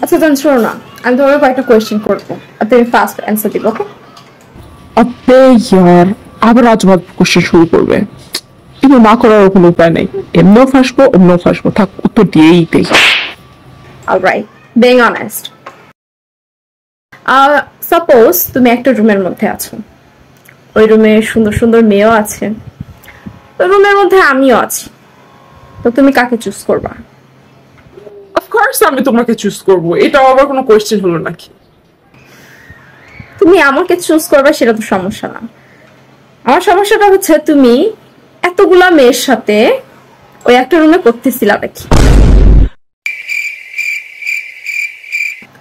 আচ্ছা জান, শোনো না, আমি তোমাকে কয়েকটা কোয়েশ্চেন করবো আর তুমি ফাস্ট অ্যান্সার দিবে, ওকে? আবে ইয়ার, আবার আজবাব কোশ্চেন শুরু করবে। এগুলো না করার কোনো উপায় নেই। এমনিও ফাঁসবো, অমনিও ফাঁসবো। থাক, উত্তর দিয়েই দেই। Alright, being honest. সাপোজ তুমি একটা রুমের মধ্যে আছো, ওই রুমে সুন্দর সুন্দর মেয়েও আছে, ওই রুমের মধ্যে আমিও আছি, তো তুমি কাকে চুজ করবা? অফকোর্স আমি তোমাকে চুজ করবো, এটাও আবার কোনো কোয়েশ্চেন হলো নাকি? তুমি আমাকে চুজ করবে সেটা তো সমস্যা না, আমার সমস্যাটা হচ্ছে তুমি এতগুলা মেয়ের সাথে ওই একটা রুমে করতেছিলা নাকি।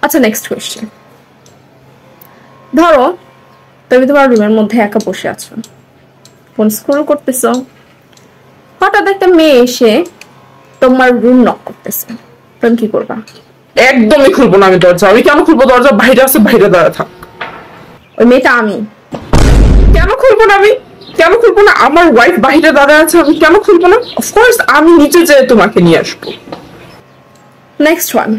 আচ্ছা, নেক্সট কোয়েশ্চেন। ধরো তুমি তোমার রুমের মধ্যে একা বসে আছো, ফোন স্ক্রল করতেছো, হঠাৎ একটা মেয়ে এসে তোমার রুম নক করতেছে, তুমি কি করবা? একদমই খুলবো না আমি দরজা। আমি কেন খুলবো দরজা? বাইরে আছে, বাইরে দাঁড়া থাক। ওই মেয়েটা আমি। কেন খুলবো না আমি? কেন খুলবো না? আমার ওয়াইফ বাইরে দাঁড়ায় আছে, আমি কেন খুলবো না? অফকোর্স আমি নিচে যেয়ে তোমাকে নিয়ে আসবো। Next one.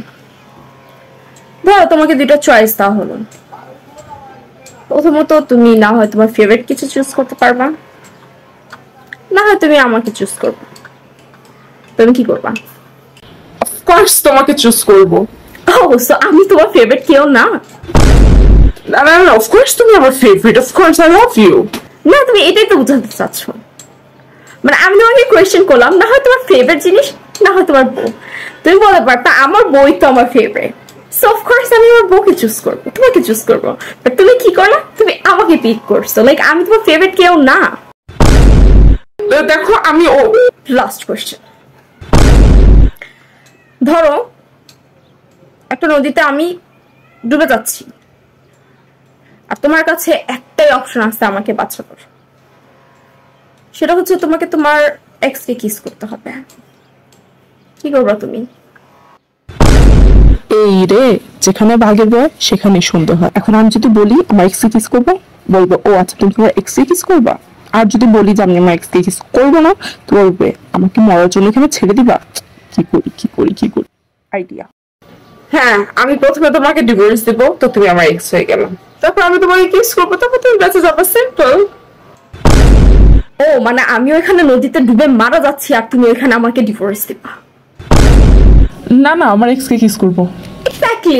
ধরো তোমাকে দুইটা চয়েস দেওয়া হলো, প্রথমত তুমি না হয় তোমার ফেভারিট কিছু চুজ করতে পারবা, না হয় তুমি আমাকে চুজ করবে, তুমি কি করবা? অফকোর্স তোমাকে চুজ করবো। ও সো আমি তোমার ফেভারিট কেউ না? না না না, অফকোর্স তুমি আমার favourite, of course I love you. না, তুমি এটাই তো বোঝাতে চাচ্ছ, মানে আমি তোমাকে কোয়েশ্চেন করলাম, না হয় তোমার ফেভারিট জিনিস, না হয় তোমার বউ। তুমি বলতে পারতা আমার বই তো আমার ফেভারিট, সো অফকোর্স আমি আমার বউকে চুজ করবো, তোমাকে চুজ করবো। বাট তুমি কি করলা? তুমি আমাকে পিক করছো, লাইক আমি তোমার ফেভারিট কেউ না। দেখো আমি লাস্ট কোয়েশ্চেন। ধরো একটা নদীতে আমি ডুবে যাচ্ছি, আর তোমার কাছে একটাই অপশন আছে আমাকে বাঁচানোর, সেটা হচ্ছে তোমাকে তোমার এক্স কে কিস করতে হবে। কি করবা তুমি? এই রে, যেখানে বাঘের বয় সেখানে সুন্দর হয়। এখন আমি যদি বলি আমার এক্স কে কিস করবো, বলবো ও আচ্ছা তুমি তোমার এক্স কে কিস করবা। আর যদি বলি যে আমি আমার এক্স কে কিস করবো না, তো বলবে আমাকে মরার জন্য এখানে ছেড়ে দিবা। কি করি কি করি কি করি? আইডিয়া। হ্যাঁ, আমি প্রথমে তোমাকে ডিভোর্স দিব, তো তুমি আমার এক্স হয়ে গেলাম। তারপর আমি তোমাকে কিস করবো, তারপর তুমি বেঁচে যাবে। সিম্পল। ও মানে আমিও এখানে নদীতে ডুবে মারা যাচ্ছি আর তুমি এখানে আমাকে ডিভোর্স দিবা? না না, আমার এক্স কে কিস করবো। এক্স্যাক্টলি।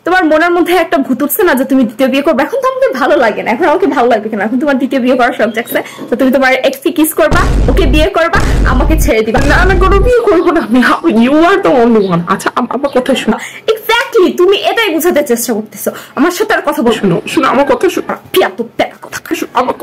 তোমার মনের মধ্যে একটা ভূত উঠছে না যে তুমি দ্বিতীয় বিয়ে করবে, এখন তো আমাকে ভালো লাগে না, এখন আমাকে ভালো লাগবে কেন, এখন তোমার দ্বিতীয় বিয়ে করার শখ জাগছে, তো তুমি তোমার এক্স কে কিস করবা, ওকে বিয়ে করবা, আমাকে ছেড়ে দিবা। না না, কোনো বিয়ে করবো না আমি। You are the only one. আচ্ছা আমার কথা শোনো। এক্স্যাক্টলি, তুমি এটাই বোঝাতে চেষ্টা করতেছো, আমার সাথে আর কথা বল। শোনো শোনো, আমার কথা শোনো। পিয়া তো তেরা কথা। আমার